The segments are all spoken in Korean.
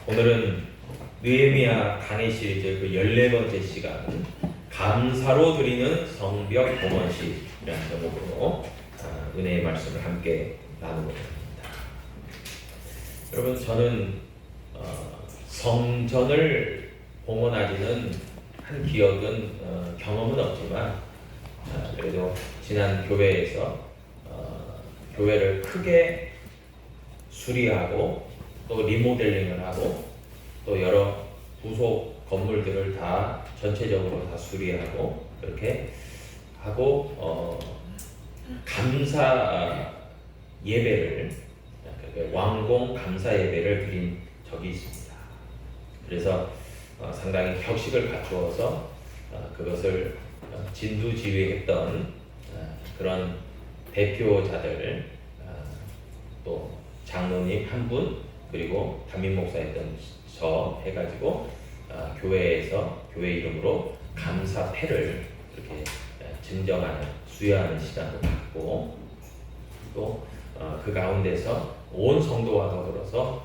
오늘은 느헤미야 강의 시리즈 그 14번째 시간 감사로 드리는 성벽 봉헌식이라는 제목으로 은혜의 말씀을 함께 나누고 있습니다. 여러분, 저는 성전을 봉헌하지는 한 기억은 경험은 없지만 그래도 지난 교회에서 교회를 크게 수리하고 또 리모델링을 하고 또 여러 부속 건물들을 다 전체적으로 다 수리하고 그렇게 하고 감사 예배를 왕공 감사 예배를 드린 적이 있습니다. 그래서 상당히 격식을 갖추어서 그것을 진두지휘했던 그런 대표자들 또 장로님 한 분 그리고 담임 목사였던 저 해가지고 교회에서 교회 이름으로 감사패를 이렇게 증정하는 수여하는 시간도 갖고 또 그 가운데서 온 성도와 더불어서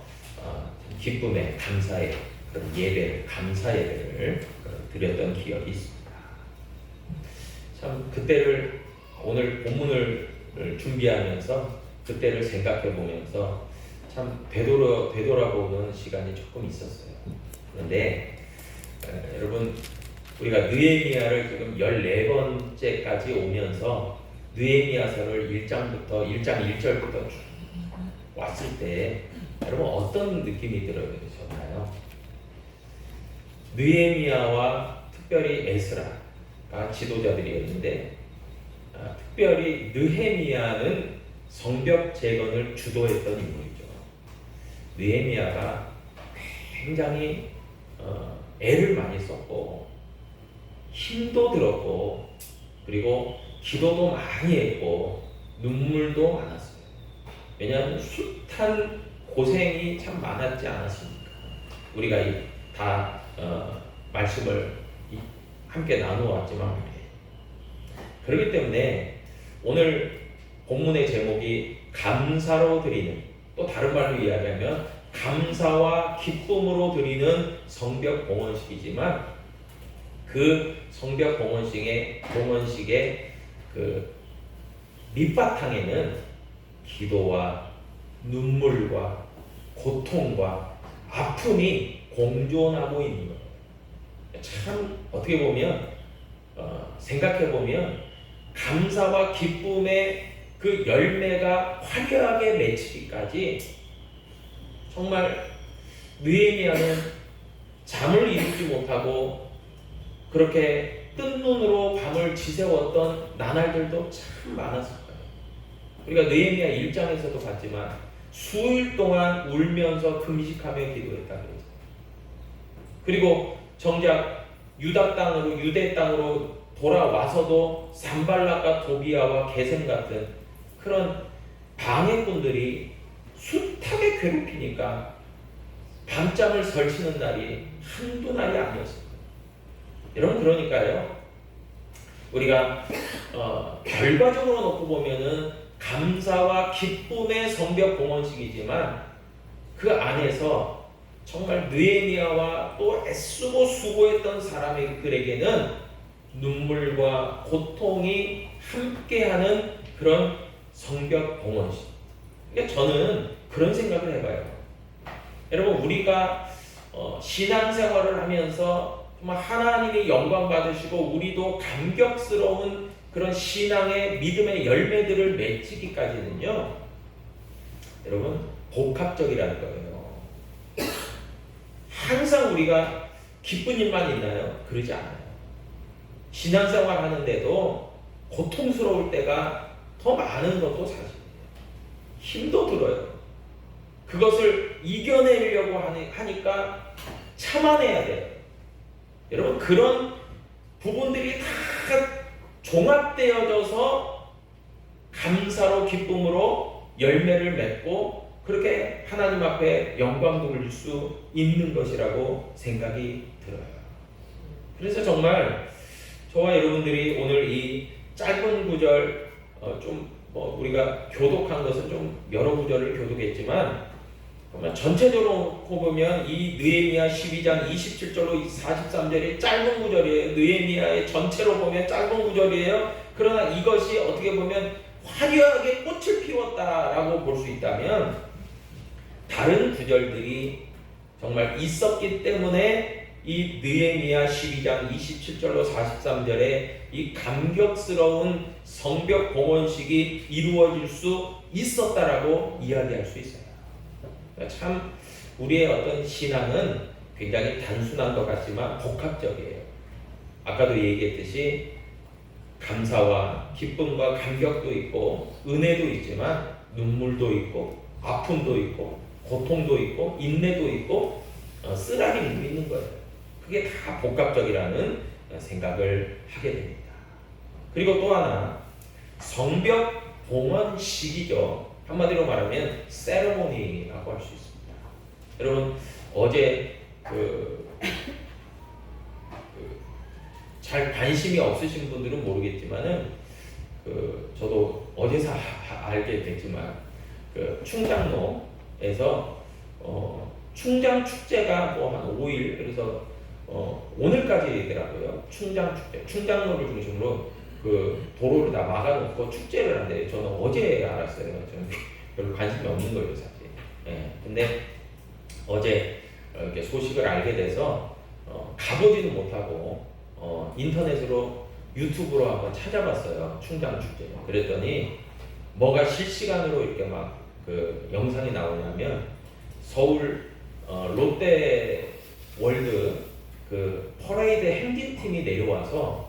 기쁨의 감사의 그런 예배를 감사 예배를 드렸던 기억이 있습니다. 참 그때를 오늘 본문을 준비하면서 그때를 생각해 보면서 참 되돌아보는 시간이 조금 있었어요. 그런데 여러분, 우리가 느헤미야를 지금 14번째까지 오면서 느헤미야서를 1장 1절부터 쭉 왔을 때 여러분 어떤 느낌이 들으셨나요? 느헤미야와 특별히 에스라가 지도자들이었는데 특별히 느헤미야는 성벽 재건을 주도했던 인물이죠. 느헤미야가 굉장히 애를 많이 썼고 힘도 들었고 그리고 기도도 많이 했고 눈물도 많았어요. 왜냐하면 숱한 고생이 참 많았지 않았습니까? 우리가 다 말씀을 함께 나누었지만 그렇기 때문에 오늘 본문의 제목이 감사로 드리는, 또 다른 말로 이야기하면 감사와 기쁨으로 드리는 성벽 봉헌식이지만 그 성벽 봉헌식의 그 밑바탕에는 기도와 눈물과 고통과 아픔이 공존하고 있는 거예요. 참 어떻게 보면 생각해 보면 감사와 기쁨의 그 열매가 화려하게 맺히기까지 정말 느헤미야는 잠을 이루지 못하고 그렇게 뜬 눈으로 밤을 지새웠던 나날들도 참 많았을 거예요. 우리가 느헤미야 1장에서도 봤지만 수일 동안 울면서 금식하며 기도했다고 그러죠. 그리고 정작 유대 땅으로 돌아와서도 산발락과 도비아와 게셈 같은 그런 방해꾼들이 숱하게 괴롭히니까 밤잠을 설치는 날이 한두 날이 아니었습니다. 여러분, 그러니까요, 우리가 결과적으로 놓고 보면은 감사와 기쁨의 성벽 봉헌식이지만 그 안에서 정말 느헤미야와 또 애쓰고 수고했던 사람들에게는 눈물과 고통이 함께하는 그런 성벽 봉헌식. 그러니까 저는 그런 생각을 해봐요. 여러분, 우리가 신앙생활을 하면서 정말 하나님이 영광 받으시고 우리도 감격스러운 그런 신앙의 믿음의 열매들을 맺히기까지는요, 여러분, 복합적이라는 거예요. 항상 우리가 기쁜 일만 있나요? 그러지 않아요. 신앙생활 하는데도 고통스러울 때가 더 많은 것도 사실이에요. 힘도 들어요. 그것을 이겨내려고 하니까 참아내야 돼요. 여러분, 그런 부분들이 다 종합되어져서 감사로 기쁨으로 열매를 맺고 그렇게 하나님 앞에 영광 돌릴 수 있는 것이라고 생각이 들어요. 그래서 정말 저와 여러분들이 오늘 이 짧은 구절 우리가 교독한 것은 좀 여러 구절을 교독했지만 그러면 전체적으로 놓고 보면 이 느헤미야 12장 27절로 43절이 짧은 구절이에요. 느헤미야의 전체로 보면 짧은 구절이에요. 그러나 이것이 어떻게 보면 화려하게 꽃을 피웠다라고 볼 수 있다면 다른 구절들이 정말 있었기 때문에 이 느헤미야 12장 27절로 43절에 이 감격스러운 성벽 봉헌식이 이루어질 수 있었다라고 이야기할 수 있어요. 참 우리의 어떤 신앙은 굉장히 단순한 것 같지만 복합적이에요. 아까도 얘기했듯이 감사와 기쁨과 감격도 있고 은혜도 있지만 눈물도 있고 아픔도 있고 고통도 있고 인내도 있고 쓰라림도 있는 거예요. 그게 다 복합적이라는 생각을 하게 됩니다. 그리고 또 하나 성벽 봉헌식이죠. 한마디로 말하면 세레모니라고 할 수 있습니다. 여러분 어제 잘 관심이 없으신 분들은 모르겠지만은 저도 어제서 알게 됐지만 충장로에서 충장 축제가 뭐 한 5일 그래서 오늘까지더라고요. 충장 축제, 충장로를 중심으로 도로를 다 막아놓고 축제를 한대요. 저는 어제 알았어요. 저는 별로 관심이 없는 거예요, 사실. 예. 근데 어제 이렇게 소식을 알게 돼서 가보지는 못하고 인터넷으로 유튜브로 한번 찾아봤어요. 충장 축제. 그랬더니 뭐가 실시간으로 이렇게 막 영상이 나오냐면 서울 롯데 월드 퍼레이드 행진팀이 내려와서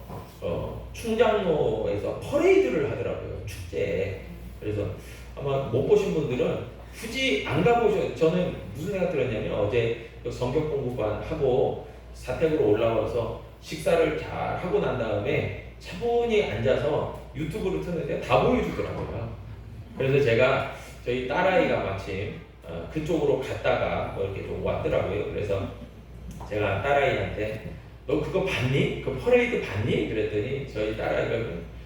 충장로에서 퍼레이드를 하더라고요. 축제에. 그래서 아마 못 보신 분들은 굳이 안 가보셔. 저는 무슨 생각 들었냐면 어제 성경 공부반 하고 사택으로 올라와서 식사를 잘 하고 난 다음에 차분히 앉아서 유튜브를 틀는데 다 보여주더라고요. 그래서 제가 저희 딸아이가 마침 그쪽으로 갔다가 이렇게 좀 왔더라고요. 그래서 제가 딸아이한테 너 그거 봤니? 그 퍼레이드 봤니? 그랬더니 저희 딸아이가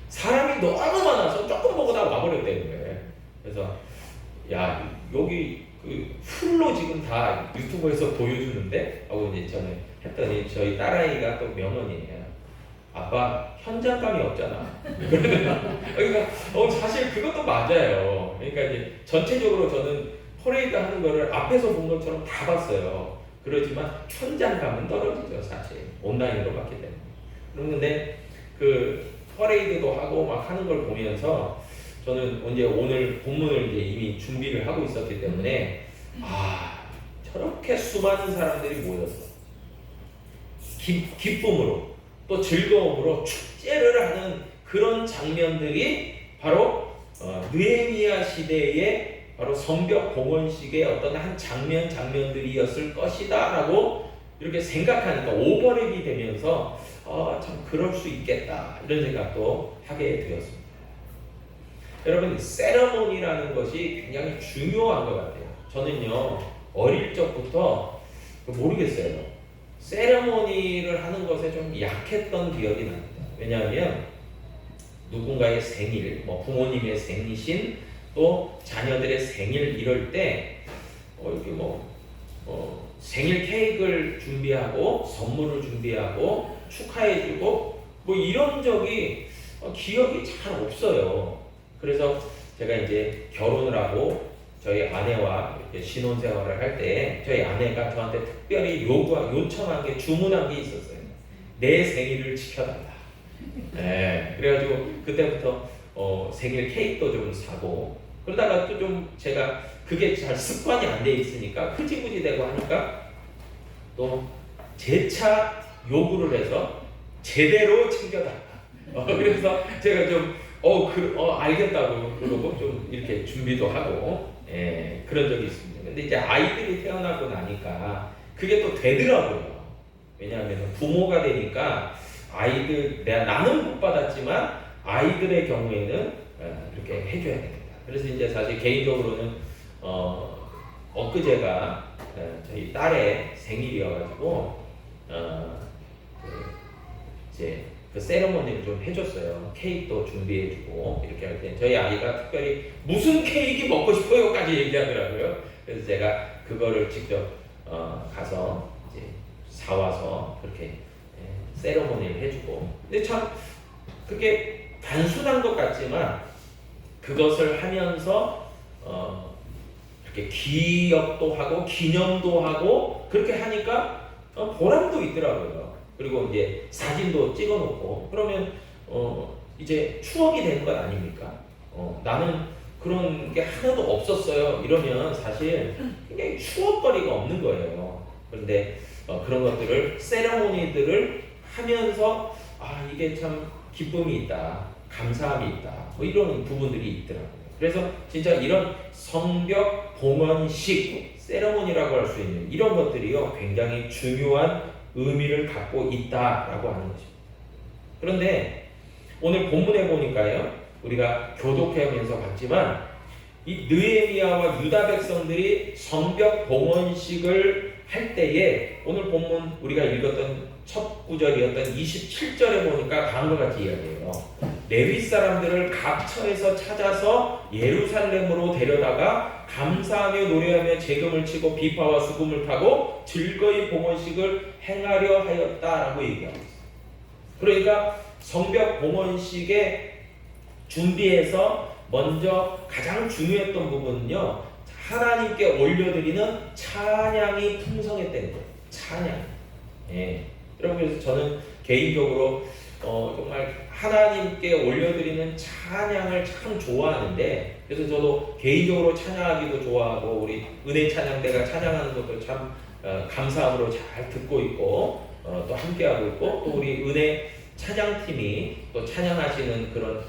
사람이 너무 많아서 조금 보고 다 와버렸다는 거예요. 그래서 야 여기 풀로 지금 다 유튜브에서 보여주는데 하고 이제 저는 했더니 저희 딸아이가 또 명언이에요. 아빠 현장감이 없잖아. 그러니까 사실 그것도 맞아요. 그러니까 이제 전체적으로 저는 퍼레이드 하는 거를 앞에서 본 것처럼 다 봤어요. 그렇지만 현장감은 떨어지죠, 사실. 온라인으로 봤기 때문에. 그런데 퍼레이드도 하고 막 하는 걸 보면서 저는 이제 오늘 본문을 이제 이미 준비를 하고 있었기 때문에 저렇게 수많은 사람들이 모여서 기쁨으로 또 즐거움으로 축제를 하는 그런 장면들이 바로 느헤미야 시대의 바로 성벽 봉헌식의 어떤 한 장면들이었을 것이다 라고 이렇게 생각하니까 오버랩이 되면서 참 그럴 수 있겠다 이런 생각도 하게 되었습니다. 여러분 세레모니라는 것이 굉장히 중요한 것 같아요. 저는요 어릴 적부터 모르겠어요. 세레모니를 하는 것에 좀 약했던 기억이 납니다. 왜냐하면 누군가의 생일, 부모님의 생신, 또 자녀들의 생일 이럴 때 이렇게 생일 케이크를 준비하고 선물을 준비하고 축하해주고 이런 적이 기억이 잘 없어요. 그래서 제가 이제 결혼을 하고 저희 아내와 이렇게 신혼생활을 할 때 저희 아내가 저한테 특별히 요청한 게 주문한 게 있었어요. 내 생일을 지켜달라. 네, 그래가지고 그때부터 생일 케이크도 좀 사고 그러다가 또 좀 제가 그게 잘 습관이 안 돼 있으니까 흐지부지 되고 하니까 또 재차 요구를 해서 제대로 챙겨달라. 그래서 제가 좀 알겠다고 그러고 좀 이렇게 준비도 하고 그런 적이 있습니다. 근데 이제 아이들이 태어나고 나니까 그게 또 되더라고요. 왜냐하면 부모가 되니까 나는 못 받았지만 아이들의 경우에는 이렇게 해줘야 됩니다. 그래서 이제 사실 개인적으로는 엊그제가 저희 딸의 생일이어가지고 이제 그 세레머니를 좀 해줬어요. 케이크도 준비해주고 이렇게 할 때 저희 아이가 특별히 무슨 케이크 먹고 싶어요까지 얘기하더라고요. 그래서 제가 그거를 직접 가서 이제 사와서 그렇게 세레모니를 해주고. 근데 참 그게 단순한 것 같지만 그것을 하면서 이렇게 기억도 하고 기념도 하고 그렇게 하니까 보람도 있더라고요. 그리고 이제 사진도 찍어놓고 그러면 이제 추억이 되는 것 아닙니까? 나는 그런 게 하나도 없었어요. 이러면 사실 굉장히 추억거리가 없는 거예요. 그런데 그런 것들을 세레모니들을 하면서 이게 참 기쁨이 있다, 감사함이 있다, 뭐 이런 부분들이 있더라고요. 그래서 진짜 이런 성벽 봉헌식 세레모니라고 할 수 있는 이런 것들이요 굉장히 중요한 의미를 갖고 있다라고 하는 것입니다. 그런데 오늘 본문에 보니까요 우리가 교독하면서 봤지만 이 느헤미야와 유다 백성들이 성벽 봉헌식을 할 때에 오늘 본문 우리가 읽었던 첫 구절이었던 27절에 보니까 다음과 같이 이야기해요. 레위 사람들을 각 처에서 찾아서 예루살렘으로 데려다가 감사하며 노래하며 재금을 치고 비파와 수금을 타고 즐거이 봉헌식을 행하려 하였다라고 얘기하고 있어요. 그러니까 성벽 봉헌식에 준비해서 먼저 가장 중요했던 부분은요 하나님께 올려드리는 찬양이 풍성했다는 거예요. 찬양. 여러분 그래서 저는 개인적으로 정말 하나님께 올려드리는 찬양을 참 좋아하는데 그래서 저도 개인적으로 찬양하기도 좋아하고 우리 은혜 찬양대가 찬양하는 것도 참 감사함으로 잘 듣고 있고 또 함께하고 있고 또 우리 은혜 찬양팀이 또 찬양하시는 그런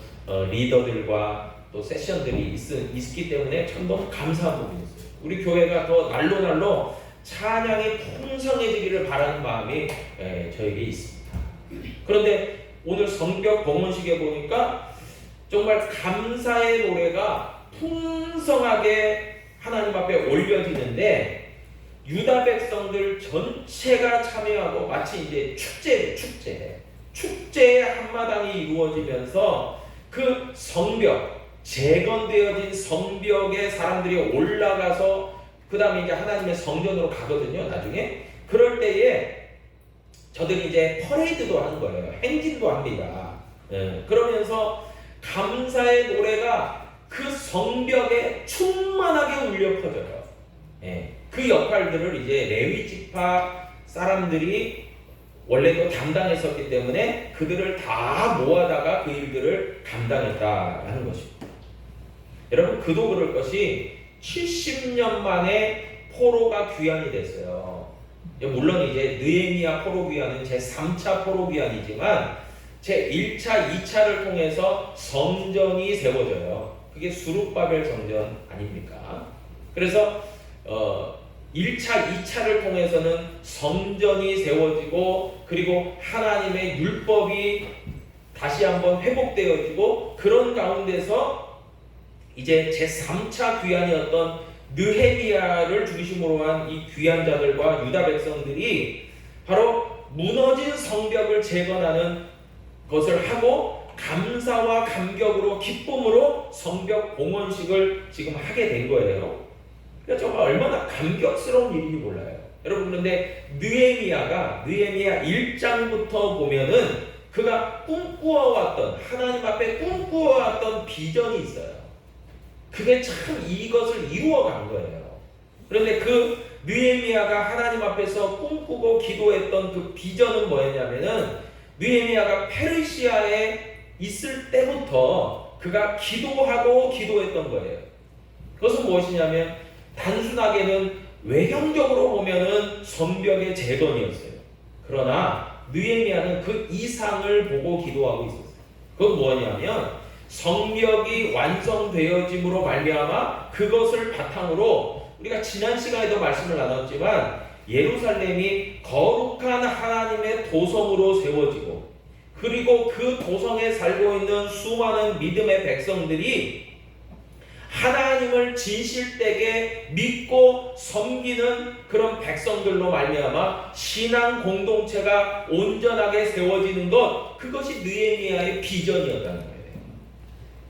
리더들과 또 세션들이 있기 때문에 참 너무 감사한 부분이 있어요. 우리 교회가 더 날로 찬양이 풍성해지기를 바라는 마음이 저에게 있습니다. 그런데 오늘 성벽 봉헌식에 보니까 정말 감사의 노래가 풍성하게 하나님 앞에 올려지는데 유다 백성들 전체가 참여하고 마치 이제 축제의 한마당이 이루어지면서 그 성벽 재건되어진 성벽에 사람들이 올라가서 그 다음에 이제 하나님의 성전으로 가거든요. 나중에 그럴 때에 저들이 이제 퍼레이드도 하는 거예요. 행진도 합니다. 그러면서 감사의 노래가 그 성벽에 충만하게 울려 퍼져요. 그 역할들을 이제 레위 지파 사람들이 원래도 담당했었기 때문에 그들을 다 모아다가 그 일들을 감당했다라는 것입니다. 여러분 그도 그럴 것이 70년 만에 포로가 귀환이 됐어요. 물론 이제 느헤미야 포로 귀환은 제 3차 포로 귀환이지만 제 1차, 2차를 통해서 성전이 세워져요. 그게 수룹바벨 성전 아닙니까? 그래서 1차, 2차를 통해서는 성전이 세워지고 그리고 하나님의 율법이 다시 한번 회복되어지고 그런 가운데서 이제 제3차 귀환이었던 느헤미야를 중심으로 한 이 귀환자들과 유다 백성들이 바로 무너진 성벽을 재건하는 것을 하고 감사와 감격으로 기쁨으로 성벽 봉헌식을 지금 하게 된 거예요. 그러니까 정말 얼마나 감격스러운 일인지 몰라요. 여러분 그런데 느헤미야 1장부터 보면은 그가 꿈꾸어왔던 하나님 앞에 꿈꾸어왔던 비전이 있어요. 그게 참 이것을 이루어간 거예요. 그런데 그 느헤미야가 하나님 앞에서 꿈꾸고 기도했던 그 비전은 뭐였냐면은 느헤미야가 페르시아에 있을 때부터 그가 기도하고 기도했던 거예요. 그것은 무엇이냐면 단순하게는 외형적으로 보면은 성벽의 재건이었어요. 그러나 느헤미야는 그 이상을 보고 기도하고 있었어요. 그건 뭐냐면 성벽이 완성되어짐으로 말미암아 그것을 바탕으로 우리가 지난 시간에도 말씀을 나눴지만 예루살렘이 거룩한 하나님의 도성으로 세워지고 그리고 그 도성에 살고 있는 수많은 믿음의 백성들이 하나님을 진실되게 믿고 섬기는 그런 백성들로 말미암아 신앙 공동체가 온전하게 세워지는 것 그것이 느헤미야의 비전이었다는 거예요.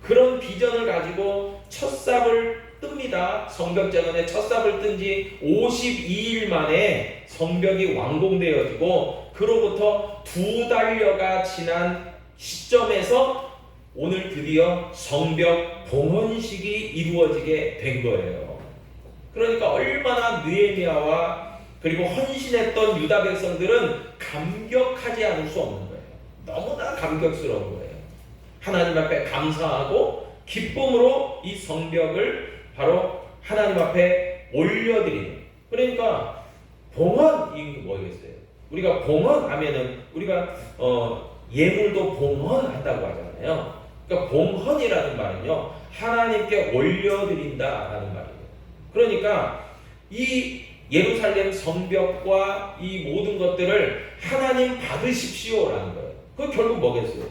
그런 비전을 가지고 첫 삽을 뜹니다. 성벽재건의 첫 삽을 뜬 지 52일 만에 성벽이 완공되어지고 그로부터 2달여가 지난 시점에서 오늘 드디어 성벽 봉헌식이 이루어지게 된 거예요. 그러니까 얼마나 느헤미야와 그리고 헌신했던 유다 백성들은 감격하지 않을 수 없는 거예요. 너무나 감격스러운 거예요. 하나님 앞에 감사하고 기쁨으로 이 성벽을 바로 하나님 앞에 올려드리는. 그러니까 봉헌이 뭐겠어요? 우리가 봉헌하면은 우리가 예물도 봉헌한다고 하잖아요. 그러니까 봉헌이라는 말은요, 하나님께 올려드린다라는 말이에요. 그러니까 이 예루살렘 성벽과 이 모든 것들을 하나님 받으십시오라는 거예요. 그 결국 뭐겠어요?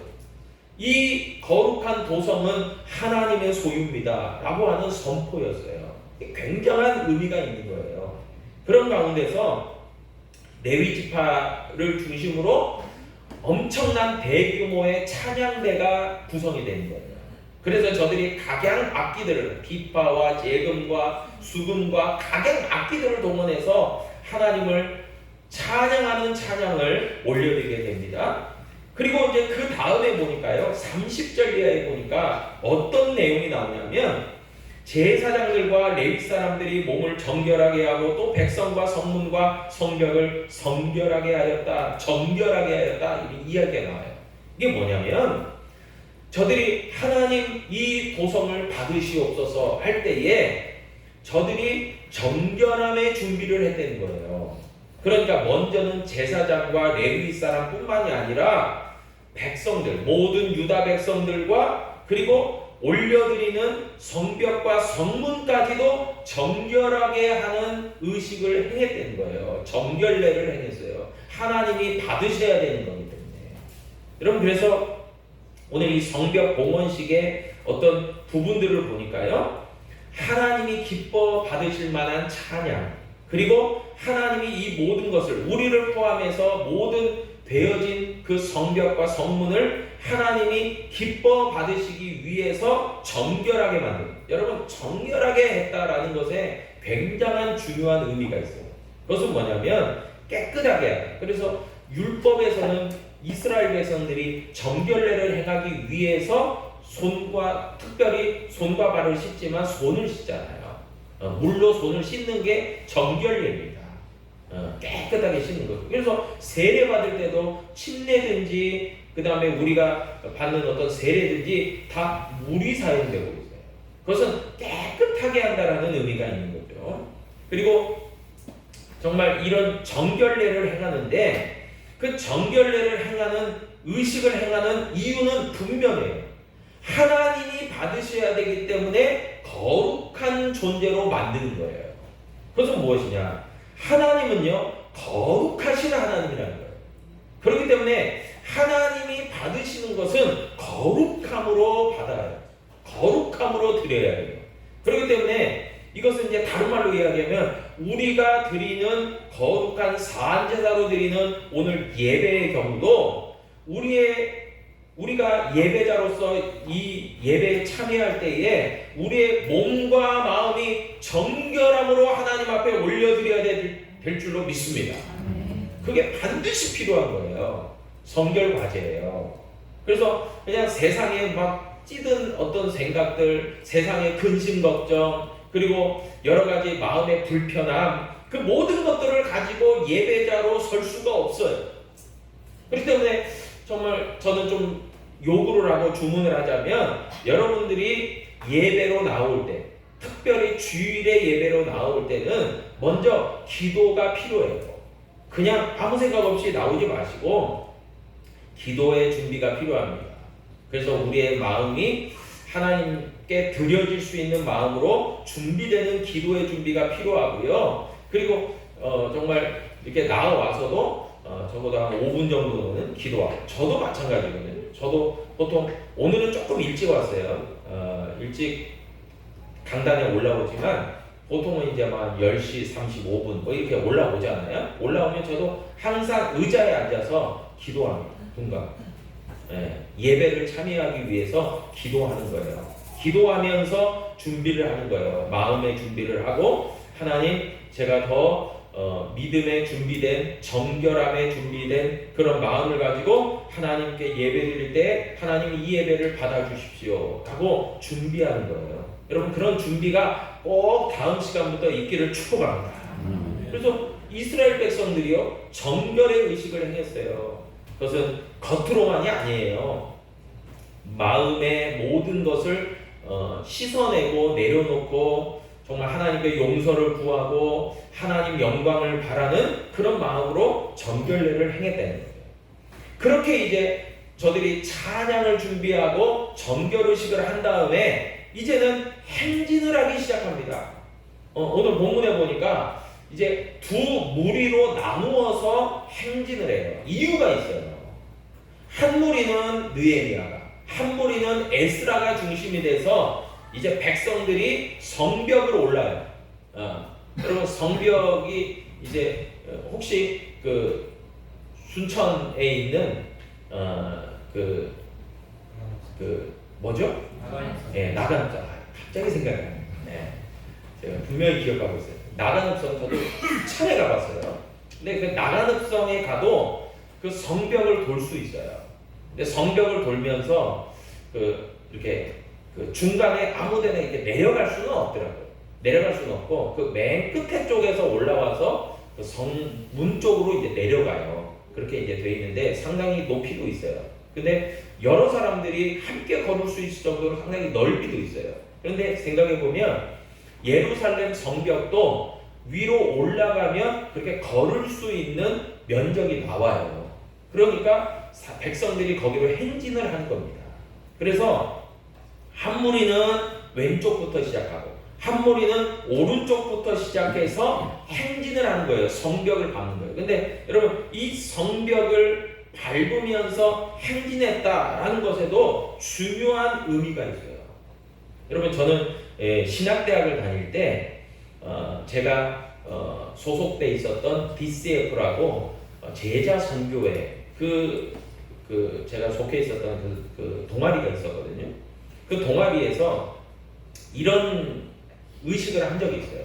이 거룩한 도성은 하나님의 소유입니다 라고 하는 선포였어요. 굉장한 의미가 있는 거예요. 그런 가운데서 레위 지파를 중심으로 엄청난 대규모의 찬양대가 구성이 되는 거예요. 그래서 저들이 각양 악기들을, 비파와 재금과 수금과 각양 악기들을 동원해서 하나님을 찬양하는 찬양을 올려드리게 됩니다. 그리고 이제 그 다음에 보니까요, 30절 이하에 보니까 어떤 내용이 나오냐면, 제사장들과 레위 사람들이 몸을 정결하게 하고 또 백성과 성문과 성벽을 성결하게 하였다, 정결하게 하였다, 이런 이야기가 나와요. 이게 뭐냐면, 저들이 하나님 이 도성을 받으시옵소서 할 때에 저들이 정결함의 준비를 했다는 거예요. 그러니까 먼저는 제사장과 레위 사람뿐만이 아니라 백성들, 모든 유다 백성들과 그리고 올려드리는 성벽과 성문까지도 정결하게 하는 의식을 행했다는 거예요. 정결례를 행했어요. 하나님이 받으셔야 되는 거기 때문에. 여러분, 그래서 오늘 이 성벽 봉헌식의 어떤 부분들을 보니까요, 하나님이 기뻐 받으실 만한 찬양, 그리고 하나님이 이 모든 것을, 우리를 포함해서 모든 되어진 그 성벽과 성문을 하나님이 기뻐 받으시기 위해서 정결하게 만든, 여러분, 정결하게 했다라는 것에 굉장한 중요한 의미가 있어요. 그것은 뭐냐면 깨끗하게 하다. 그래서 율법에서는 이스라엘 백성들이 정결례를 행하기 위해서 손과, 특별히 손과 발을 씻지만 손을 씻잖아요. 물로 손을 씻는 게 정결례입니다. 깨끗하게 씻는 것. 그래서 세례 받을 때도 침례든지 그 다음에 우리가 받는 어떤 세례든지 다 물이 사용되고 있어요. 그것은 깨끗하게 한다라는 의미가 있는 거죠. 그리고 정말 이런 정결례를 행하는데 그 정결례를 행하는, 의식을 행하는 이유는 분명해요. 하나님이 받으셔야 되기 때문에 거룩한 존재로 만드는 거예요. 그것은 무엇이냐? 하나님은요, 거룩하신 하나님이라는 거예요. 그렇기 때문에 하나님이 받으시는 것은 거룩함으로 받아요. 거룩함으로 드려야 돼요. 그렇기 때문에 이것은 이제 다른 말로 이야기하면 우리가 드리는 거룩한 사안제사로 드리는 오늘 예배의 경우도 우리가 예배자로서 이 예배에 참여할 때에 우리의 몸과 마음이 정결함으로 하나님 앞에 올려드려야 될 줄로 믿습니다. 그게 반드시 필요한 거예요. 성결 과제예요. 그래서 그냥 세상에 막 찌든 어떤 생각들, 세상의 근심 걱정, 그리고 여러 가지 마음의 불편함, 그 모든 것들을 가지고 예배자로 설 수가 없어요. 그렇기 때문에 정말 저는 좀 요구를 하고 주문을 하자면, 여러분들이 예배로 나올 때, 특별히 주일에 예배로 나올 때는 먼저 기도가 필요해요. 그냥 아무 생각 없이 나오지 마시고 기도의 준비가 필요합니다. 그래서 우리의 마음이 하나님께 드려질 수 있는 마음으로 준비되는 기도의 준비가 필요하고요. 그리고 정말 이렇게 나와서도 적어도 한 5분 정도는 기도하고, 저도 마찬가지거든요. 저도 보통 오늘은 조금 일찍 왔어요. 일찍 강단에 올라오지만 보통은 이제 막 10시 35분 뭐 이렇게 올라오잖아요. 올라오면 저도 항상 의자에 앉아서 기도합니다. 동감. 예배를 참여하기 위해서 기도하는 거예요. 기도하면서 준비를 하는 거예요. 마음의 준비를 하고 하나님 제가 더 믿음에 준비된 정결함에 준비된 그런 마음을 가지고 하나님께 예배드릴 때 하나님 이 예배를 받아주십시오 하고 준비하는 거예요. 여러분 그런 준비가 꼭 다음 시간부터 있기를 축복합니다. 그래서 이스라엘 백성들이요 정결의 의식을 행했어요. 그것은 겉으로만이 아니에요. 마음의 모든 것을 씻어내고 내려놓고 정말 하나님께 용서를 구하고 하나님 영광을 바라는 그런 마음으로 정결례를 행했다는 거예요. 그렇게 이제 저들이 찬양을 준비하고 정결의식을 한 다음에 이제는 행진을 하기 시작합니다. 오늘 본문에 보니까 이제 두 무리로 나누어서 행진을 해요. 이유가 있어요. 한 무리는 느헤미야가, 한 무리는 에스라가 중심이 돼서 이제 백성들이 성벽을 올라요. 여러분 성벽이 이제 혹시 그 순천에 있는 그 뭐죠? 네, 나간읍성. 갑자기 생각이 나요. 네, 제가 분명히 기억하고 있어요. 나간읍성 저도 차례 가봤어요. 근데 그 나간읍성에 가도 그 성벽을 돌 수 있어요. 근데 성벽을 돌면서 이렇게 중간에 아무데나 이렇게 내려갈 수는 없더라고요. 내려갈 수는 없고 그 맨 끝에 쪽에서 올라와서 그 성문 쪽으로 이제 내려가요. 그렇게 이제 돼 있는데 상당히 높이도 있어요. 근데 여러 사람들이 함께 걸을 수 있을 정도로 상당히 넓이도 있어요. 그런데 생각해 보면 예루살렘 성벽도 위로 올라가면 그렇게 걸을 수 있는 면적이 나와요. 그러니까 백성들이 거기로 행진을 하는 겁니다. 그래서 한 무리는 왼쪽부터 시작하고 한 무리는 오른쪽부터 시작해서 행진을 하는 거예요. 성벽을 밟는 거예요. 근데 여러분 이 성벽을 밟으면서 행진했다라는 것에도 중요한 의미가 있어요. 여러분 저는 신학대학을 다닐 때 제가 소속돼 있었던 DCF라고 제자 선교회 제가 속해 있었던 그 동아리가 있었거든요. 그 동아리에서 이런 의식을 한 적이 있어요.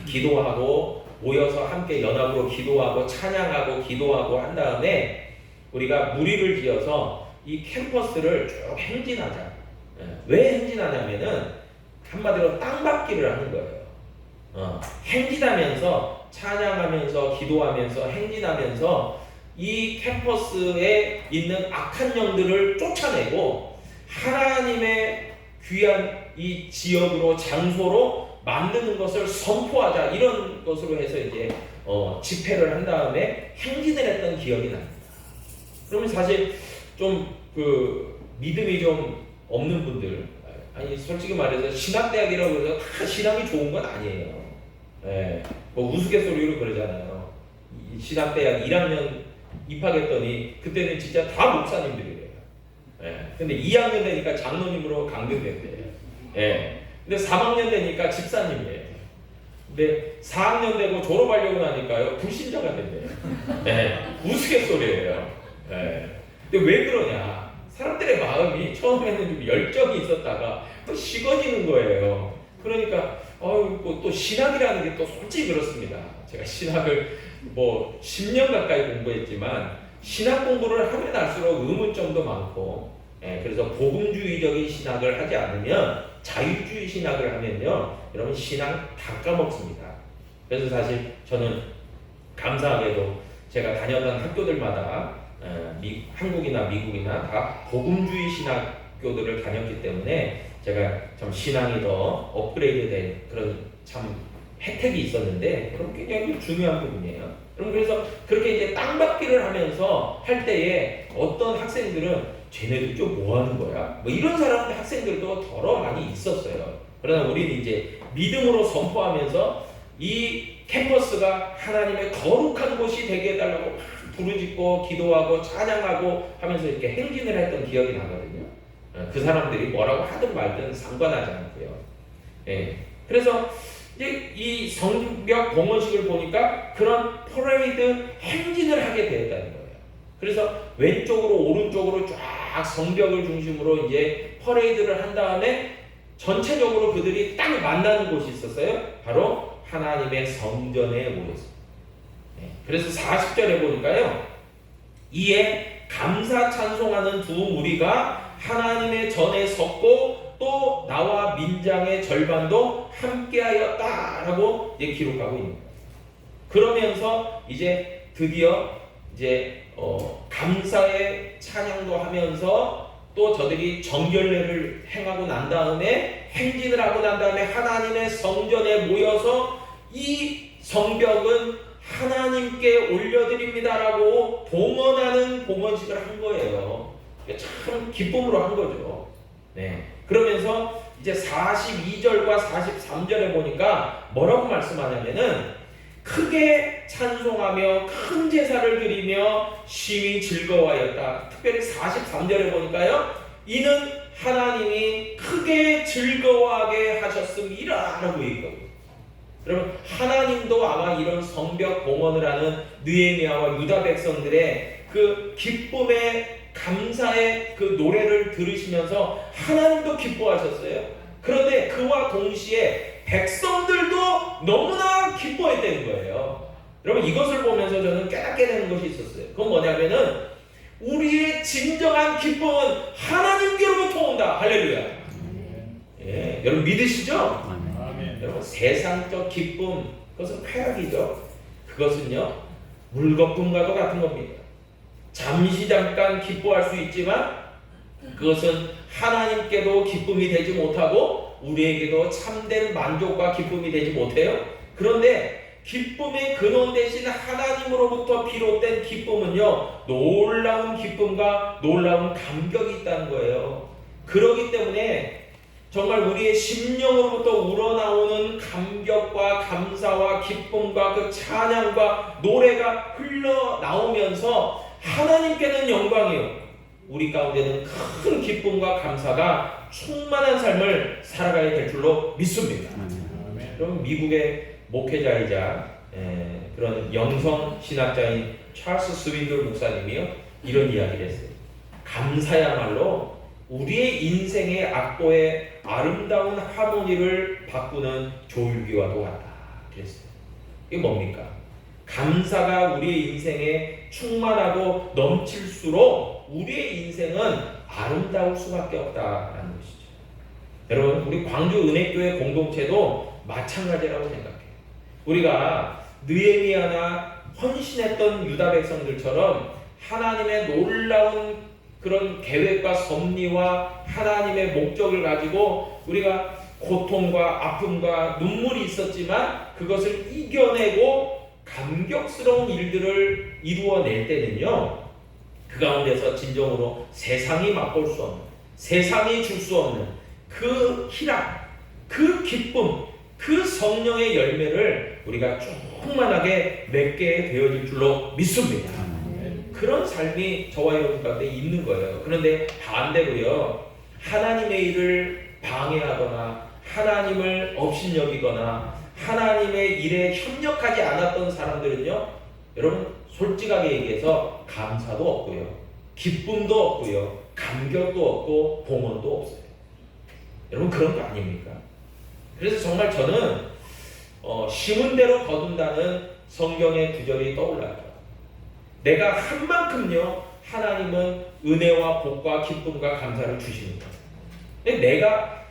기도하고 모여서 함께 연합으로 기도하고 찬양하고 기도하고 한 다음에 우리가 무리를 지어서 이 캠퍼스를 쭉 행진하자. 왜 행진하냐면은 한마디로 땅밟기를 하는 거예요. 행진하면서 찬양하면서 기도하면서 행진하면서 이 캠퍼스에 있는 악한 영들을 쫓아내고 하나님의 귀한 이 지역으로 장소로 만드는 것을 선포하자 이런 것으로 해서 이제 집회를 한 다음에 행진을 했던 기억이 납니다. 그러면 사실 좀 믿음이 좀 없는 분들 아니 솔직히 말해서 신학대학이라고 해서 다 신학이 좋은 건 아니에요. 뭐 우스갯소리로 그러잖아요. 신학대학 1학년 입학했더니 그때는 진짜 다 목사님들이래요. 근데 2학년 되니까 장로님으로 강등된대요. 근데 3학년 되니까 집사님이에요. 근데 4학년 되고 졸업하려고 나니까요 불신자가 된대요. 우스갯소리예요. 근데 왜 그러냐? 사람들의 마음이 처음에는 좀 열정이 있었다가 또 식어지는 거예요. 그러니까 또 신학이라는 게 또 솔직히 그렇습니다. 제가 신학을 뭐 10년 가까이 공부했지만 신학 공부를 하면 할수록 의문점도 많고 그래서 복음주의적인 신학을 하지 않으면 자유주의 신학을 하면요 여러분 신학 다 까먹습니다. 그래서 사실 저는 감사하게도 제가 다녔던 학교들마다 한국이나 미국이나 다 복음주의 신학교들을 다녔기 때문에 제가 참 신앙이 더 업그레이드된 그런 참 혜택이 있었는데 그럼 굉장히 중요한 부분이에요. 그래서 그렇게 이제 땅밟기를 하면서 할 때에 어떤 학생들은 쟤네들 좀 뭐 하는 거야? 뭐 이런 사람들 학생들도 더러 많이 있었어요. 그러나 우리는 이제 믿음으로 선포하면서 이 캠퍼스가 하나님의 거룩한 곳이 되게 해달라고 부르짖고 기도하고 찬양하고 하면서 이렇게 행진을 했던 기억이 나거든요. 그 사람들이 뭐라고 하든 말든 상관하지 않고요. 그래서 이제 이 성벽 봉헌식을 보니까 그런 퍼레이드 행진을 하게 되었다는 거예요. 그래서 왼쪽으로 오른쪽으로 쫙 성벽을 중심으로 이제 퍼레이드를 한 다음에 전체적으로 그들이 딱 만나는 곳이 있었어요. 바로 하나님의 성전에 모였어요. 그래서 40절에 보니까요. 이에 감사 찬송하는 두 무리가 하나님의 전에 섰고 또 나와 민장의 절반도 함께하였다라고 이제 기록하고 있는 거예요. 그러면서 이제 드디어 이제 감사의 찬양도 하면서 또 저들이 정결례를 행하고 난 다음에 행진을 하고 난 다음에 하나님의 성전에 모여서 이 성벽은 하나님께 올려드립니다라고 봉헌하는 봉헌식을 한 거예요. 참 기쁨으로 한 거죠. 네. 그러면서 이제 42절과 43절에 보니까 뭐라고 말씀하냐면은 크게 찬송하며 큰 제사를 드리며 심히 즐거워하였다. 특별히 43절에 보니까요. 이는 하나님이 크게 즐거워하게 하셨음이라 라고 얘기하고, 여러분 하나님도 아마 이런 성벽 봉헌을 하는 느헤미야와 유다 백성들의 그 기쁨의 감사의 그 노래를 들으시면서 하나님도 기뻐하셨어요. 그런데 그와 동시에 백성들도 너무나 기뻐했다는 거예요. 여러분 이것을 보면서 저는 깨닫게 되는 것이 있었어요. 그건 뭐냐면은 우리의 진정한 기쁨은 하나님께로부터 온다. 할렐루야. 예, 여러분 믿으시죠? 아멘. 여러분 세상적 기쁨 그것은 쾌락이죠. 그것은요 물거품과도 같은 겁니다. 잠시 잠깐 기뻐할 수 있지만 그것은 하나님께도 기쁨이 되지 못하고 우리에게도 참된 만족과 기쁨이 되지 못해요. 그런데 기쁨의 근원 대신 하나님으로부터 비롯된 기쁨은요 놀라운 기쁨과 놀라운 감격이 있다는 거예요. 그렇기 때문에 정말 우리의 심령으로부터 우러나오는 감격과 감사와 기쁨과 그 찬양과 노래가 흘러나오면서 하나님께는 영광이요 우리 가운데는 큰 기쁨과 감사가 충만한 삶을 살아가야 될 줄로 믿습니다. 그럼 미국의 목회자이자 그런 영성 신학자인 찰스 스윈들 목사님이요 이런 이야기를 했어요. 감사야말로 우리의 인생의 악보의 아름다운 하모니를 바꾸는 조율기와도 같다 그랬어요. 이게 뭡니까? 감사가 우리의 인생에 충만하고 넘칠수록 우리의 인생은 아름다울 수밖에 없다라는 것이죠. 여러분 우리 광주 은혜교회 공동체도 마찬가지라고 생각해요. 우리가 느헤미야나 헌신했던 유다 백성들처럼 하나님의 놀라운 그런 계획과 섭리와 하나님의 목적을 가지고 우리가 고통과 아픔과 눈물이 있었지만 그것을 이겨내고 감격스러운 일들을 이루어낼 때는요 그 가운데서 진정으로 세상이 맛볼 수 없는, 세상이 줄 수 없는 그 희락, 그 기쁨, 그 성령의 열매를 우리가 충만하게 맺게 되어질 줄로 믿습니다. 그런 삶이 저와 여러분 가운데 있는 거예요. 그런데 반대로요 하나님의 일을 방해하거나 하나님을 업신여기거나 하나님의 일에 협력하지 않았던 사람들은요 여러분 솔직하게 얘기해서 감사도 없고요 기쁨도 없고요 감격도 없고 봉헌도 없어요. 여러분 그런 거 아닙니까? 그래서 정말 저는 심은 대로 거둔다는 성경의 구절이 떠올라요. 내가 한 만큼요 하나님은 은혜와 복과 기쁨과 감사를 주시는 거예요. 근데 내가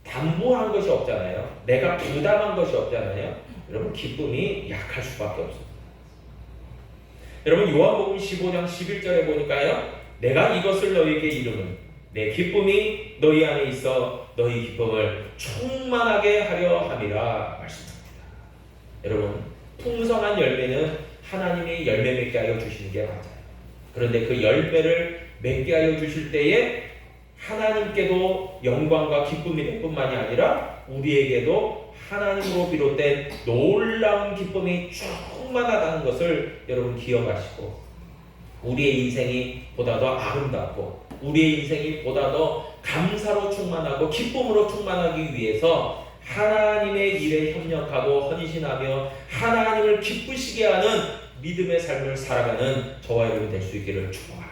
담보한 것이 없잖아요. 내가 부담한 것이 없잖아요. 여러분 기쁨이 약할 수밖에 없습니다. 여러분 요한복음 15장 11절에 보니까요 내가 이것을 너희에게 이름은 내 기쁨이 너희 안에 있어 너희 기쁨을 충만하게 하려 함이라 말씀합니다. 여러분 풍성한 열매는 하나님이 열매 맺게 하여 주시는 게 맞아요. 그런데 그 열매를 맺게 하여 주실 때에 하나님께도 영광과 기쁨이 될 뿐만이 아니라 우리에게도 하나님으로 비롯된 놀라운 기쁨이 충만하다는 것을 여러분 기억하시고 우리의 인생이 보다 더 아름답고 우리의 인생이 보다 더 감사로 충만하고 기쁨으로 충만하기 위해서 하나님의 일에 협력하고 헌신하며 하나님을 기쁘시게 하는 믿음의 삶을 살아가는 저와 여러분이 될 수 있기를 축복합니다.